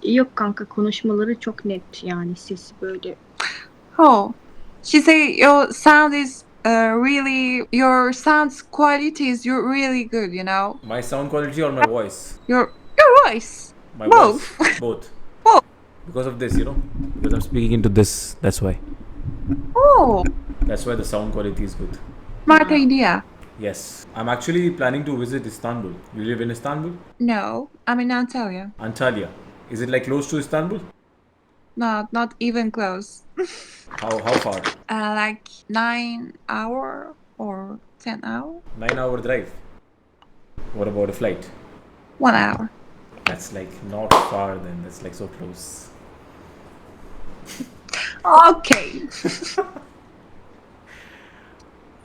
Yok kanka, konuşmaları çok net yani, sesi böyle. Oh, she say your sound is your sound's quality is you're really good, you know. My sound quality or my voice? Your voice, My voice. both. Both. Both. Because of this, because I'm speaking into this. That's why. Oh, That's why the sound quality is good. smart idea. Yes. I'm actually planning to visit Istanbul. You live in Istanbul? No, I'm in Antalya. Antalya. Is it like close to Istanbul? Not even close. How far? Like 9 hour or 10 hour. 9 hour drive. What about a flight? 1 hour. That's like not far then. That's like so close. Okay.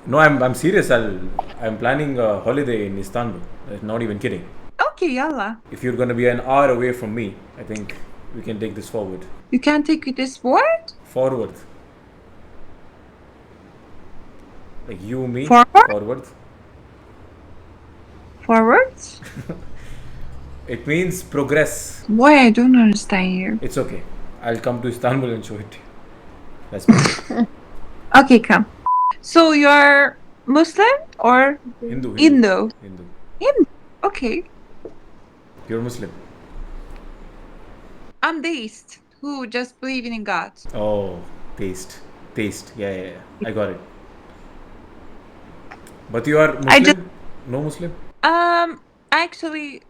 No, I'm serious. I'm planning a holiday in Istanbul. Not even kidding. Okay, yalla. If you're gonna be an hour away from me, I think we can take this forward. You can take this word? Forward. Like you, me. Forward? Forward. Forwards? It means progress. Boy, I don't understand you. It's okay. I'll come to Istanbul and show it to you. That's perfect. Okay, come. So you're Muslim or Hindu. Indo? Hindu. Hindu. Okay. You're Muslim. I'm deist who just believe in God. Oh, taste. Yeah. I got it. But you are Muslim? No Muslim? Actually,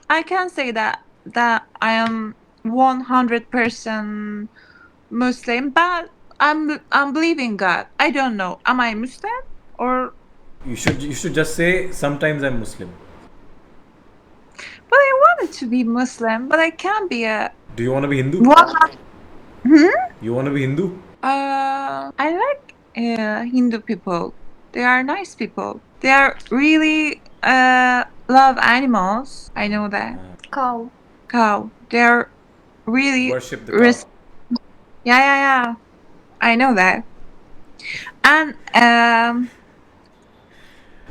I can say that I am 100% Muslim, but I'm believing God. I don't know. Am I Muslim or? You should just say sometimes I'm Muslim. But I wanted to be Muslim, but I can't be a. Do you want to be Hindu? What? You want to be Hindu? I like Hindu people. They are nice people. They are really love animals. I know that. Cow. Cow. They're really Worship the cow. Yeah. I know that. And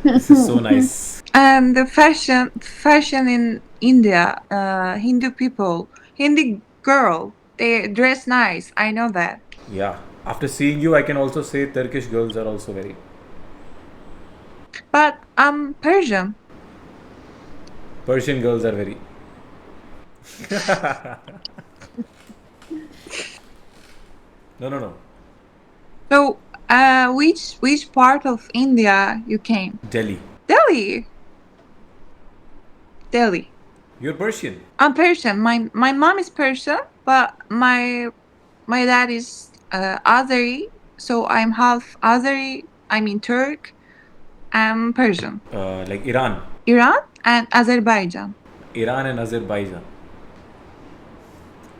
This is so nice. the fashion in India, Hindu people, Hindi girl, they dress nice. I know that. Yeah. After seeing you, I can also say Turkish girls are also very. But I'm Persian. Persian girls are very. No. So, which part of India you came? Delhi. Delhi. You're Persian. I'm Persian. My mom is Persian, but my dad is Azeri. So I'm half Azeri. I mean Turk. I'm Persian. Like Iran. Iran and Azerbaijan. Iran and Azerbaijan.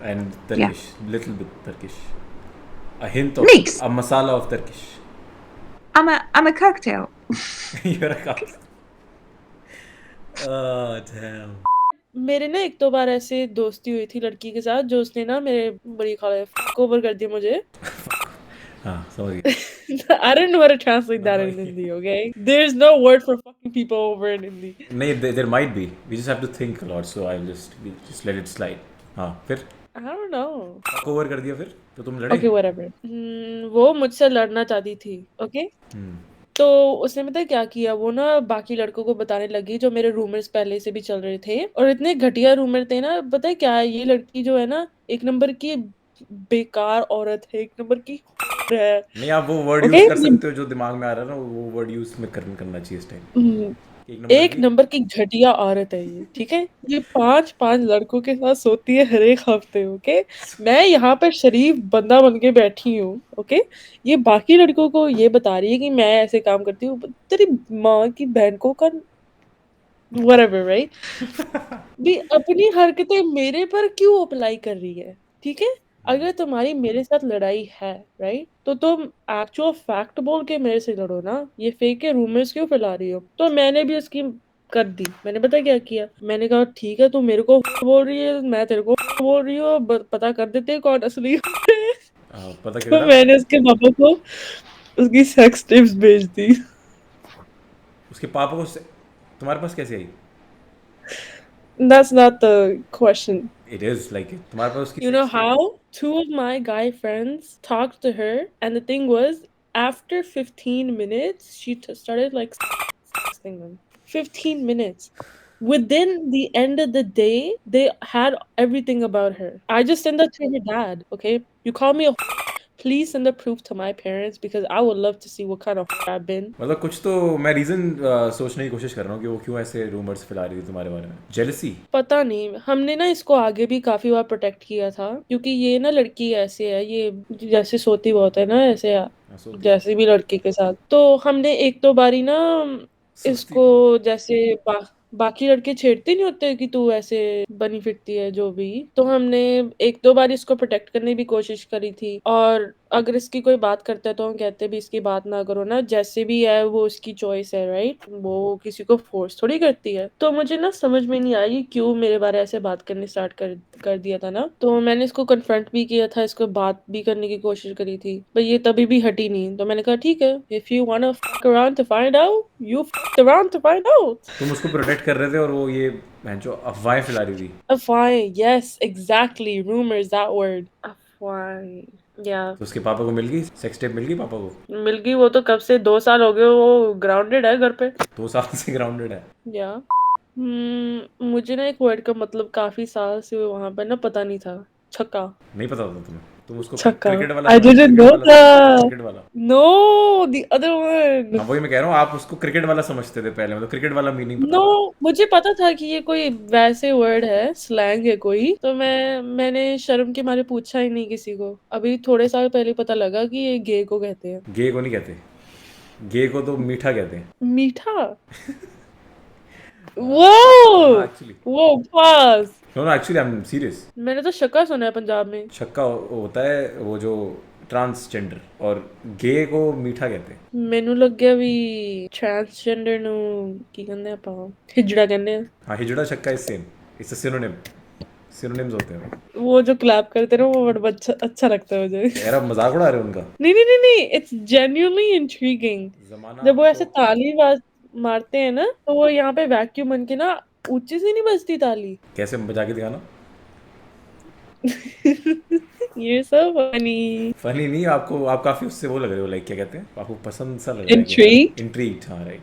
And Turkish. Little bit Turkish. A hint of. Mix. A masala of Turkish. I'm a cocktail. You're a cow. Oh, damn. मेरे ना एक दो बार ऐसे दोस्ती हुई थी लड़की के साथ जो उसने ना मेरे बड़ी खाला ओवर कर दिया मुझे. हाँ, समझ गया. I don't know how to translate that in Hindi, okay? There's no word for fucking people over in Hindi. नहीं, there might be. We just have to think a lot, so I'll just let it slide. हाँ, फिर I don't know. Over कर दिया फिर तो तुम लड़े. Okay, whatever. वो मुझसे लड़ना चाहती थी, okay? तो उसने पता है क्या किया, वो ना बाकी लड़कों को बताने लगी जो मेरे रूमर्स पहले से भी चल रहे थे और इतने घटिया रूमर थे ना. पता है क्या, ये लड़की जो है ना एक नंबर की बेकार औरत है, एक नंबर की है. नहीं, आप वो वर्ड यूज कर सकते हो जो दिमाग में आ रहा है ना, वो वर्ड यूज में करना चाहिए इस टाइम. एक नंबर की घटिया औरत है ये, ठीक है. ये 5 लड़कों के साथ सोती है हर एक हफ्ते, ओके. मैं यहाँ पे शरीफ बंदा बन के बैठी हूँ, ओके. ये बाकी लड़कों को ये बता रही है कि मैं ऐसे काम करती हूँ. तेरी माँ की बहन को का whatever, right? भी अपनी हरकतें मेरे पर क्यों अप्लाई कर रही है, ठीक है. अगर तुम्हारी मेरे साथ लड़ाई है, राइट, तो तुम एक्चुअल फैक्ट बोल के मेरे से लड़ो ना. ये फेक के रूमर्स क्यों फैला रही हो. तो मैंने भी उसकी कर दी. मैंने पता क्या किया, मैंने कहा ठीक है तू मेरे को बोल रही है, मैं तेरे को बोल रही हूँ, पता कर देते हैं कौन असली है. पता तो मैंने उसके पापा को उसकी सेक्स टिप्स भेज दी. उसके पापा को तुम्हारे पास कैसे आई? That's not the question. It is like तुम्हारे पास उसकी You know sex tape- how? Two of my guy friends talked to her, and the thing was, after 15 minutes, she started like texting them. 15 minutes. Within the end of the day, they had everything about her. I just sent that to her dad, okay? You call me a please send the proof to my parents because I would love to see what kind of I've been. मतलब कुछ तो मैं reason सोचने की कोशिश कर रहा हूँ कि वो क्यों ऐसे रूमर्स फैला रही थी तुम्हारे बारे में. जेलसी. पता नहीं, हमने ना इसको आगे भी काफी बार प्रोटेक्ट किया था क्योंकि ये ना लड़की ऐसे है, ये जैसे सोती बहुत है ना ऐसे जैसे भी लड़के के साथ, तो हमने एक दो बारी ना इसको जैसे बाकी लड़के छेड़ते नहीं होते कि तू ऐसे बनी फिरती है जो भी, तो हमने एक दो बार इसको प्रोटेक्ट करने की कोशिश करी थी। और अगर इसकी कोई बात करता है तो हम कहते भी इसकी बात ना करो ना, जैसे भी है वो उसकी चॉइस है, राइट? वो किसी को फोर्स थोड़ी करती है। तो मुझे ना समझ में नहीं आई क्यों मेरे बारे ऐसे बात करने स्टार्ट कर दिया था ना, तो मैंने इसको कन्फ्रंट भी किया था, इसको बात भी करने की कोशिश करी थी, पर ये तभी भी हटी नहीं। तो मैंने कहा ठीक है, if you want to fuck around to find out, you fuck around to find out. तुम उसको प्रोटेक्ट कर रहे थे और वो ये जो अफवाहें फैला रही थी. अफवाहें, yes exactly, rumours, that word, अफवाहें। या तो उसके पापा को मिल गई सेक्स टेप, मिल गई पापा को. मिल गई, वो तो कब से 2 साल हो गए, वो ग्राउंडेड है घर पे। 2 साल से ग्राउंडेड है. या मुझे ना एक वर्ड का मतलब काफी साल से वहां पर ना पता नहीं था। छक्का। नहीं पता था तुम्हें. तुम उसको छक्का। क्रिकेट वाला I didn't know that. Cricket वाला. No, the other one. हाँ वही मैं कह रहा हूँ, आप उसको क्रिकेट वाला समझते थे पहले, मतलब क्रिकेट वाला मीनिंग पता No, मुझे पता था कि ये कोई वैसे वर्ड है, स्लैंग है कोई, तो मैंने शर्म के मारे पूछा ही नहीं किसी को। अभी थोड़े साल पहले पता लगा कि ये गे को कहते हैं। गे को नहीं कहते, गे को तो मीठा कहते हैं. मीठा। वो एक्चुअली वो पास। No no actually I am serious. मैंने तो शक्का सुना है पंजाब में। छक्का होता है वो जो ट्रांसजेंडर, और गे को मीठा कहते हैं. ਮੈਨੂੰ ਲੱਗਿਆ ਵੀ ट्रांसजेंडर ਨੂੰ ਕੀ ਕਹਿੰਦੇ ਆਪਾਂ, ਹਿਜੜਾ ਕਹਿੰਦੇ ਆ। हाँ हिजड़ा छक्का is same, it's a synonym. Synonyms होते हैं. वो जो क्लैप करते हैं ना, वो बड़ा अच्छा लगता है मुझे। यार आप मजाक उड़ा रहे हो उनका. नहीं नहीं नहीं नहीं, इट्स जेन्युइनली इंट्रिगिंग। जमाना जब वो ऐसे आपको- ताली मारते हैं ना, तो वो यहाँ पे वैक्यूम बन के ना ऊंची से नहीं बजती ताली। कैसे बजा के दिखाना. You're so funny. फनी नहीं, आपको आप काफी उससे वो लग रहे हो, लाइक क्या कहते हैं, आपको पसंद सा लग रहा है. Intrigued? इंट्रीग्ड, हाँ right.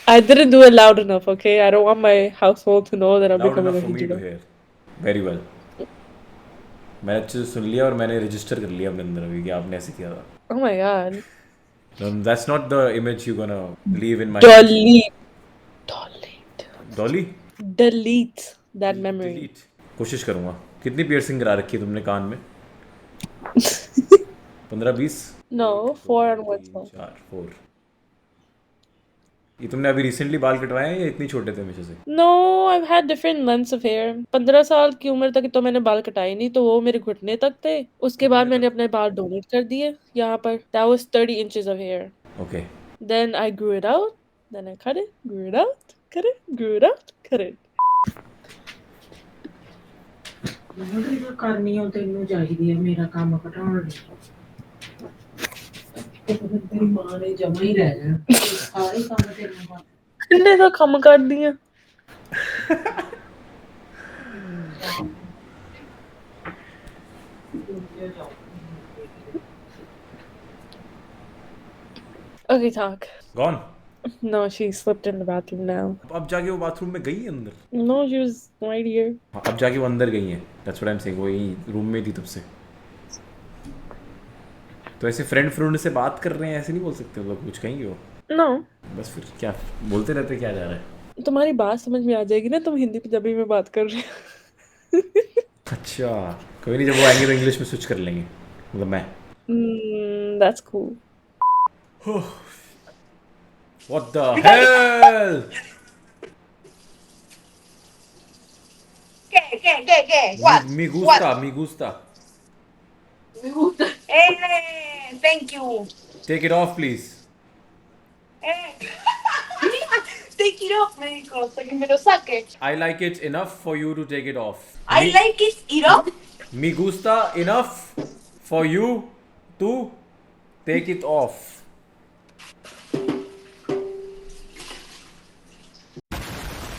I didn't do it loud enough, okay? I don't want my household to know that I'm loud becoming enough a for me to hijra. Here. Very well. मैंने अच्छे से सुन लिया और मैंने रजिस्टर कर लिया अपने अंदर अभी कि आपने ऐसे किया था. Oh my god. That's not the image you're gonna leave in my Delete. Dolly. Delete that memory. Delete. कोशिश करूंगा. कितनी पियर्सिंग करा रखी है तुमने कान में? 15-20? No, 4 on one side. 4. ये तुमने अभी रिसेंटली बाल कटवाए हैं या इतनी छोटे थे हमेशा से? No, I've had different lengths of hair. 15 साल की उम्र तक तो मैंने बाल कटाए नहीं, तो वो मेरे घुटने तक थे। उसके बाद मैंने अपने बाल डोनेट कर दिए यहाँ पर। That was 30 inches of hair. Okay. Then I grew it out. Then I cut it, grew it out, cut it, grew it out, cut it. ਮੈਨੂੰ ਵੀ ਜੋ ਕਰਨੀ ਉਹ ਤੈਨੂੰ ਚਾਹੀਦੀ ਹੈ, ਮੇਰਾ ਕੰਮ ਘਟਾਉਣ ਲਈ। ਤੇਰੀ ਮਾਂ ਨੇ ਜਮਾ ਹੀ ਰਹਿ ਜਾਣਾ, ਸਾਰੇ ਕੰਮ ਤੈਨੂੰ ਕਰ। किन्ने तो कम कर दिया। Okay, talk. Gone. No, she slipped in the bathroom now. अब जाके वो बाथरूम में गई है अंदर. No, she was right here. हाँ, अब जाके वो अंदर गई है. That's what I'm saying. वो यही रूम में थी तब से. तो ऐसे फ्रेंड से बात कर रहे हैं ऐसे नहीं बोल सकते लोग, कुछ कहेंगे वो. No. बस फिर क्या बोलते रहते, क्या जा रहा है. तुम्हारी बात समझ में आ जाएगी ना, तुम हिंदी पंजाबी में बात कर रहे हो। अच्छा कोई नहीं, जब वो आएंगे तो इंग्लिश में स्विच कर लेंगे, मतलब मैं. That's cool. What the hell? ¿Qué? What? Me gusta, me gusta. Thank you. Take it off, please. Take it off, me dijo, hasta que me lo saque. I like it enough for you to take it off. I like it off. Me gusta enough for you to take it off.